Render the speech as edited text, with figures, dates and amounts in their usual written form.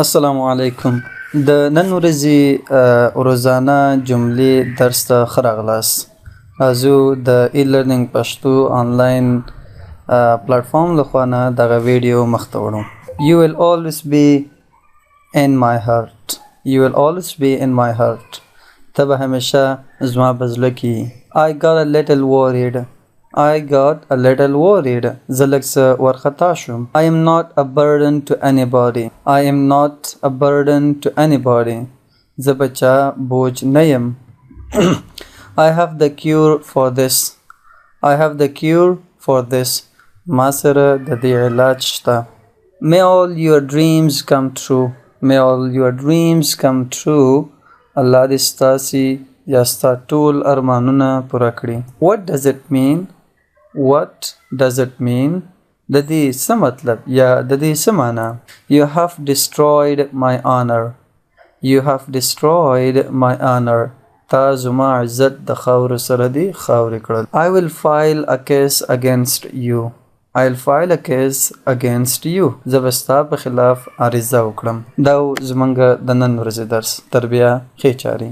السلام علیکم. د نن ورځې روزانه جملی درس ته ښه راغلاست. زه د ای لرنینګ پښتو انلاین پلیټفارم لخوا نه دغه ویډیو مخته وړم. You will always be in my heart. You will always be in my heart. ته به همیشه زما په زړه کې. I got a little worried. I got a little worried. زه لږ څه وارخطا شوم. I am not a burden to anybody. I am not a burden to anybody. زه به چا بوج نه یم. I have the cure for this. I have the cure for this. ما سره د دې علاج شته. May all your dreams come true. May all your dreams come true. الله دې ستاسي یا ستا ټول ارمانونه پوره کړي. What does it mean? What does it mean? د دې څه مطلب یا د دې څه معنا؟ You have destroyed my honor. You have destroyed my honor. تا زما عزت د خاورو سره دی خاورې کړل. I will file a case against you. I'll file a case against you. زه به ستا په خلاف عریضه وکړم. دا زموږ د نن ورځې درس. تر بیا ښې چارې.